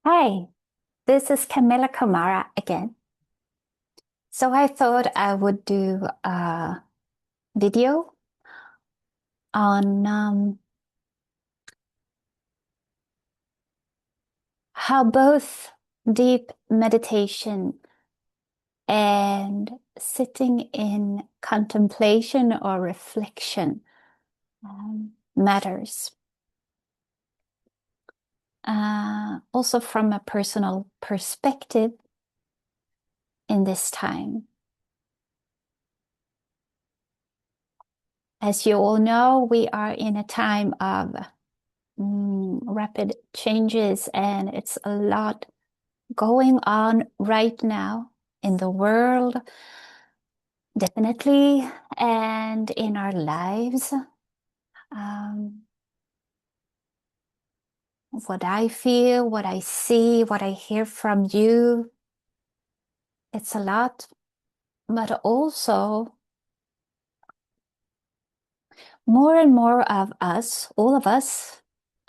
Hi, this is Camilla Kumara again. So I thought I would do a video on how both deep meditation and sitting in contemplation or reflection matters. Also from a personal perspective in this time. As you all know, we are in a time of rapid changes, and it's a lot going on right now in the world, definitely, and in our lives. Um, what I feel, what I see, what I hear from you, it's a lot, but also more and more of us, all of us,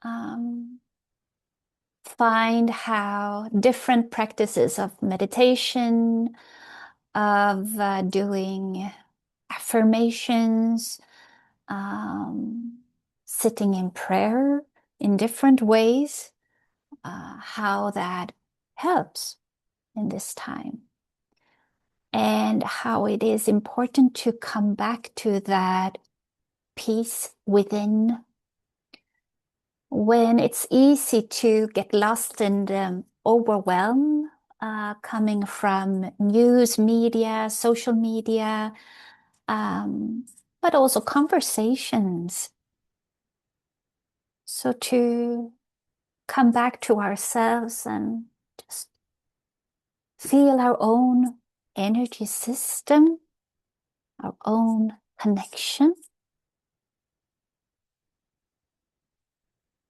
um, find how different practices of meditation, of doing affirmations, um, sitting in prayer in different ways, how that helps in this time, and how it is important to come back to that peace within when it's easy to get lost in the overwhelm coming from news media, social media, um, but also conversations. So to come back to ourselves and just feel our own energy system, our own connection.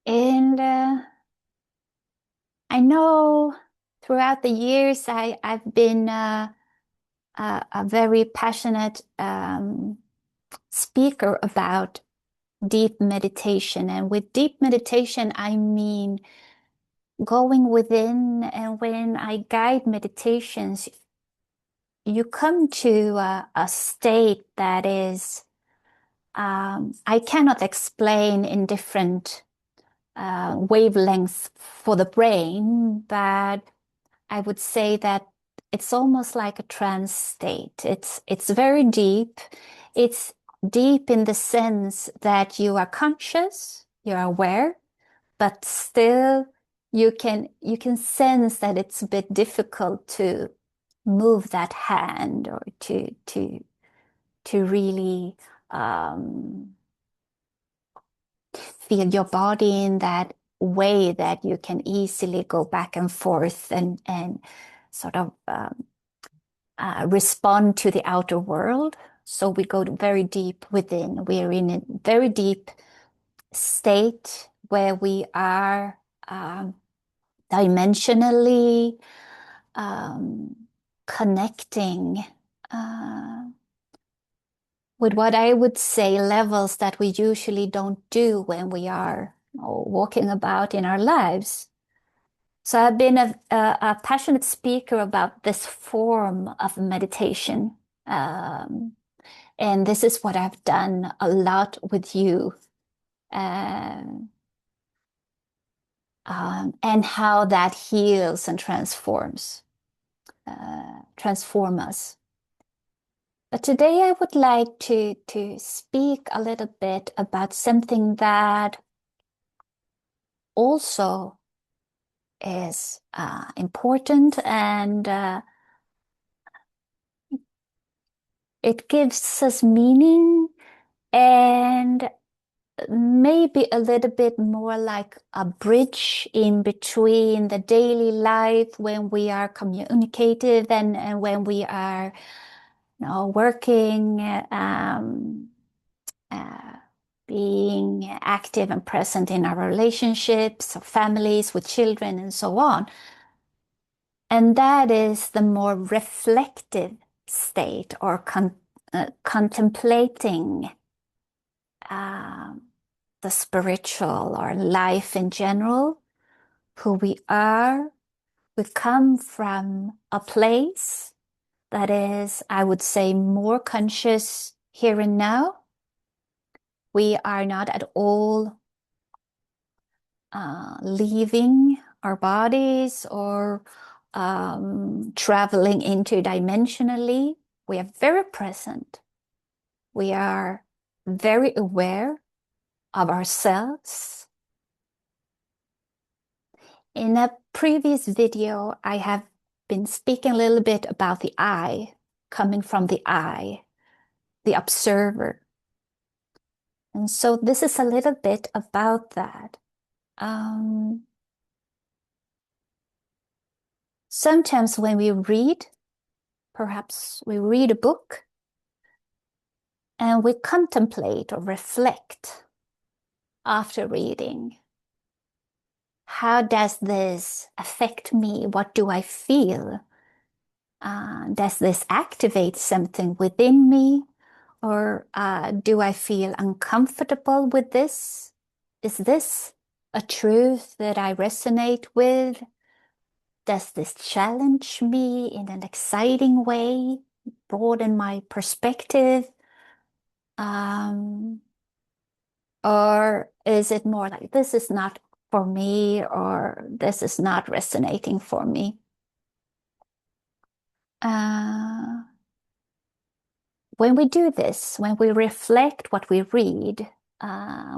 And I know throughout the years I've been a very passionate speaker about deep meditation. And with deep meditation, I mean going within. And when I guide meditations, you come to a state that is, I cannot explain in different wavelengths for the brain, but I would say that it's almost like a trance state. It's very deep. It's deep in the sense that you are conscious, you're aware, but still you can sense that it's a bit difficult to move that hand or to really um, feel your body in that way that you can easily go back and forth and sort of respond to the outer world. So we go very deep within. We are in a very deep state where we are dimensionally um, connecting uh, with what I would say levels that we usually don't do when we are walking about in our lives. So I've been a passionate speaker about this form of meditation. Um, and this is what I've done a lot with you. And how that heals and transform us. But today I would like to speak a little bit about something that also is important, and it gives us meaning and maybe a little bit more like a bridge in between the daily life when we are communicative and when we are working, uh, being active and present in our relationships, our families, with children, and so on. And that is the more reflective state or contemplating um, the spiritual or life in general, who we are, We come from a place that is, I would say, more conscious here and now. We are not at all leaving our bodies or traveling interdimensionally. We are very present. We are very aware of ourselves. In a previous video, I have been speaking a little bit about the I, coming from the I, the observer. And so this is a little bit about that. Sometimes when we read, perhaps we read a book and we contemplate or reflect after reading. How does this affect me? What do I feel? Does this activate something within me? Or do I feel uncomfortable with this? Is this a truth that I resonate with? Does this challenge me in an exciting way, broaden my perspective? Or is it more like this is not for me, or this is not resonating for me? Uh, when we do this, when we reflect what we read,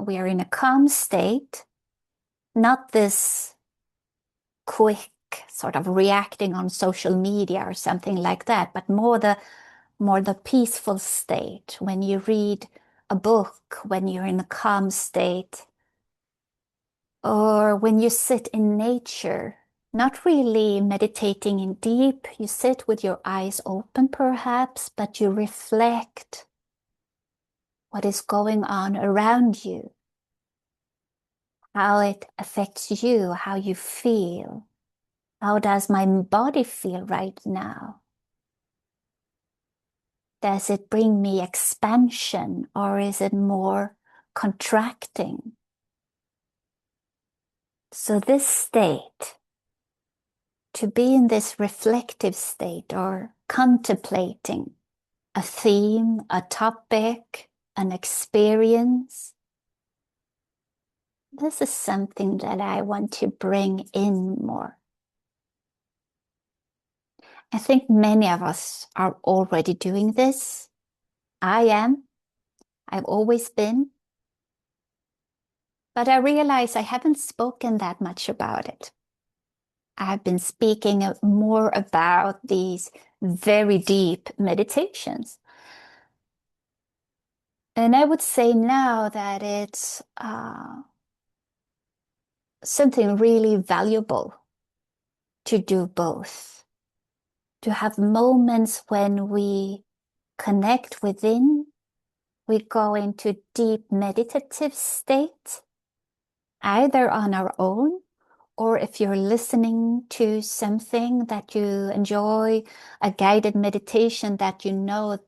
we are in a calm state, not this quick sort of reacting on social media or something like that, but more the peaceful state when you read a book, when you're in a calm state, or when you sit in nature, not really meditating in deep. You sit with your eyes open, perhaps, but you reflect what is going on around you, how it affects you, how you feel. How does my body feel right now? Does it bring me expansion, or is it more contracting? So this state, to be in this reflective state or contemplating a theme, a topic, an experience, this is something that I want to bring in more. I think many of us are already doing this. I am. I've always been. But I realize I haven't spoken that much about it. I've been speaking more about these very deep meditations. And I would say now that it's something really valuable to do both, to have moments when we connect within, we go into deep meditative state, either on our own, or if you're listening to something that you enjoy, a guided meditation that you know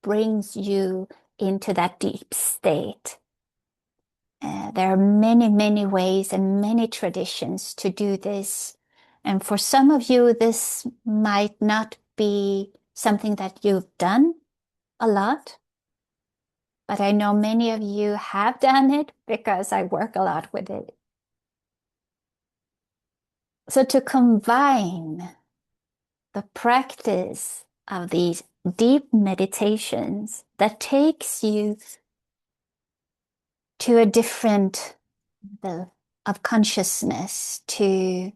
brings you into that deep state. There are many, many ways and many traditions to do this. And for some of you, this might not be something that you've done a lot, but I know many of you have done it because I work a lot with it. So to combine the practice of these deep meditations that takes you to a different level of consciousness, to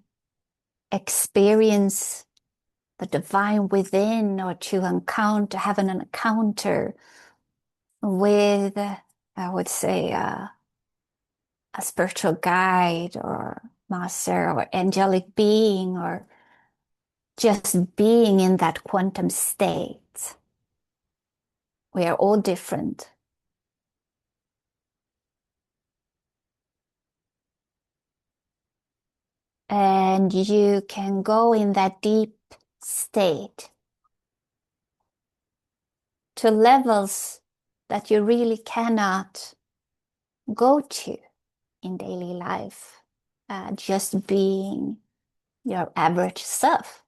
experience the divine within, or to have an encounter with, I would say, a spiritual guide or master or angelic being, or just being in that quantum state. We are all different. And you can go in that deep state to levels that you really cannot go to in daily life. Just being your average self.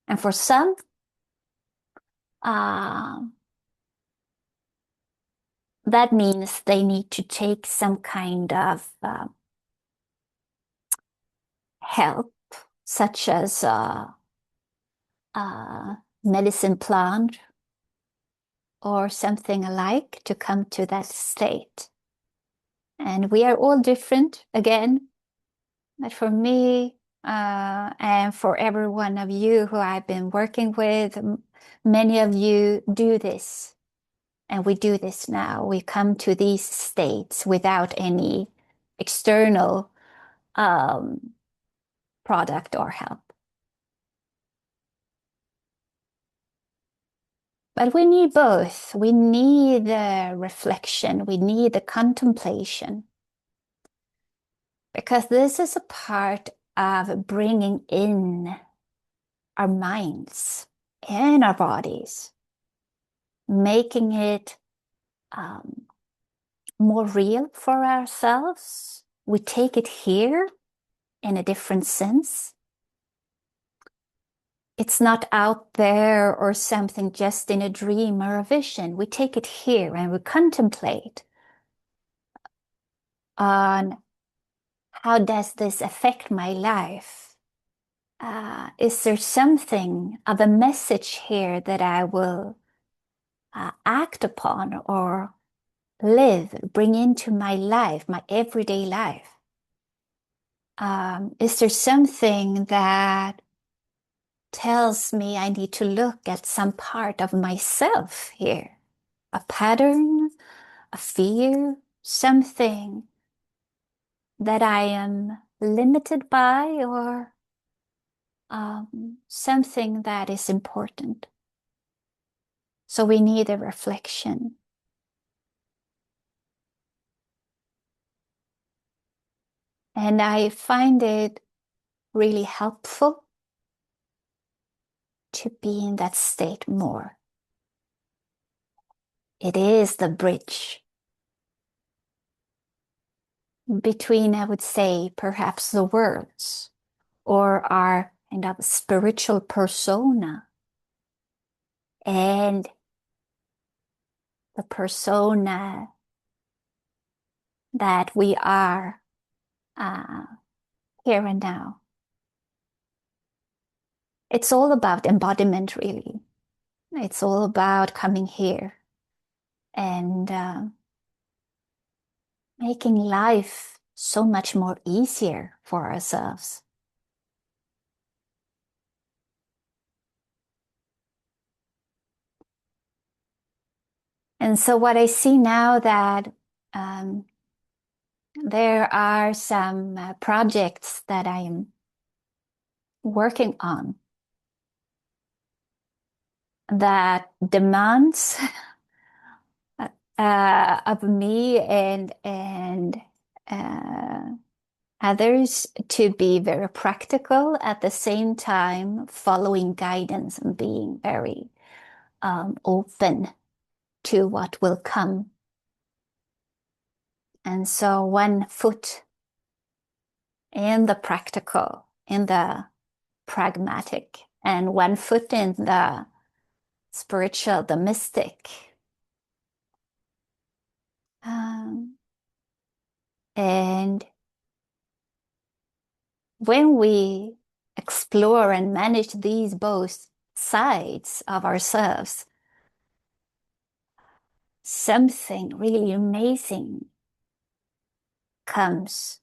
And for some, uh, that means they need to take some kind of help, such as a medicine plant or something alike to come to that state. And we are all different again. But for me, and for every one of you who I've been working with, many of you do this. And we do this now. We come to these states without any external product or help. But we need both. We need the reflection, we need the contemplation, because this is a part of bringing in our minds and our bodies, making it more real for ourselves. We take it here in a different sense. It's not out there or something just in a dream or a vision. We take it here and we contemplate on how does this affect my life? Is there something of a message here that I will act upon or live, bring into my life, my everyday life? Is there something that tells me I need to look at some part of myself here? A pattern, a fear, something that I am limited by, or something that is important. So we need a reflection. And I find it really helpful to be in that state more. It is the bridge between, I would say, perhaps the worlds or our kind of spiritual persona and the persona that we are uh, here and now. It's all about embodiment, really. It's all about coming here and making life so much more easier for ourselves. And so what I see now that um, there are some projects that I am working on that demands of me and uh, others to be very practical at the same time, following guidance and being very open to what will come. And so one foot in the practical, in the pragmatic, and one foot in the spiritual, the mystic. And when we explore and manage these both sides of ourselves, something really amazing comes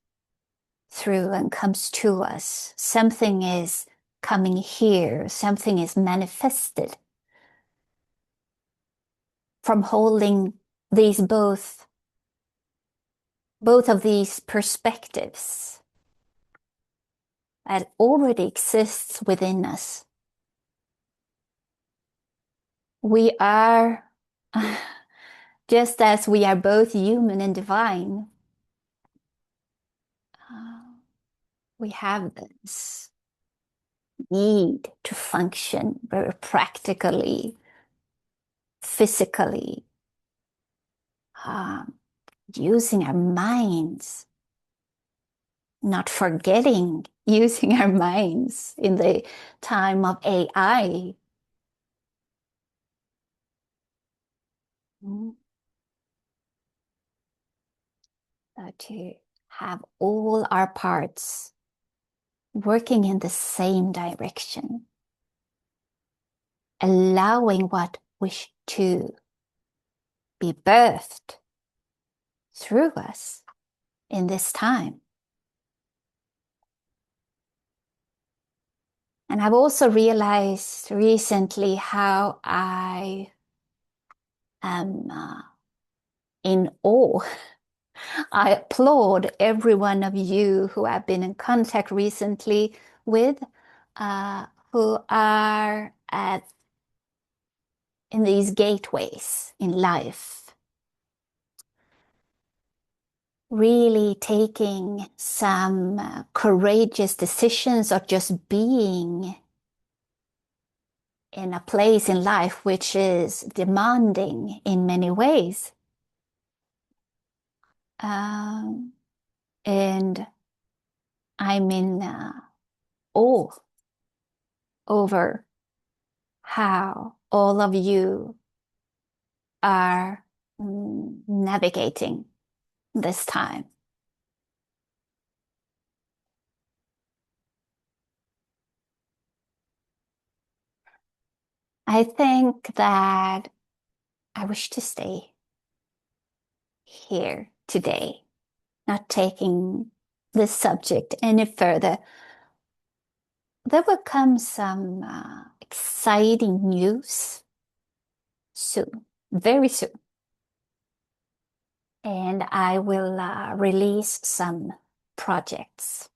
through and comes to us. Something is coming here, something is manifested from holding these both of these perspectives that already exists within us. We are, just as we are both human and divine, we have this need to function very practically, physically, using our minds, not forgetting using our minds in the time of AI. Mm. To have all our parts working in the same direction, allowing what wish to be birthed through us in this time. And I've also realized recently how I am in awe. I applaud every one of you who I've been in contact recently with, who are in these gateways in life, really taking some courageous decisions or just being in a place in life which is demanding in many ways. Um, and I'm in awe over how all of you are navigating this time. I think that I wish to stay here today, not taking this subject any further. There will come some exciting news soon, very soon. And I will release some projects,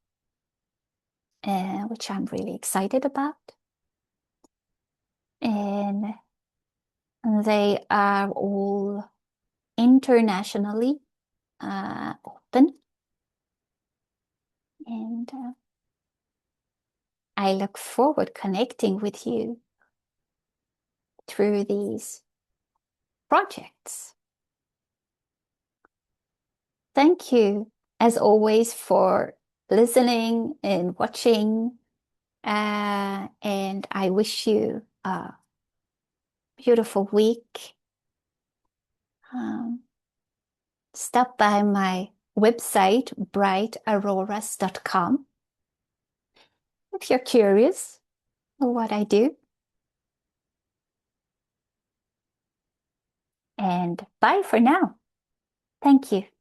which I'm really excited about. And they are all internationally open. And I look forward connecting with you through these projects. Thank you, as always, for listening and watching. And I wish you a beautiful week. Um, Stop by my website, brightauroras.com, if you're curious what I do. And bye for now. Thank you.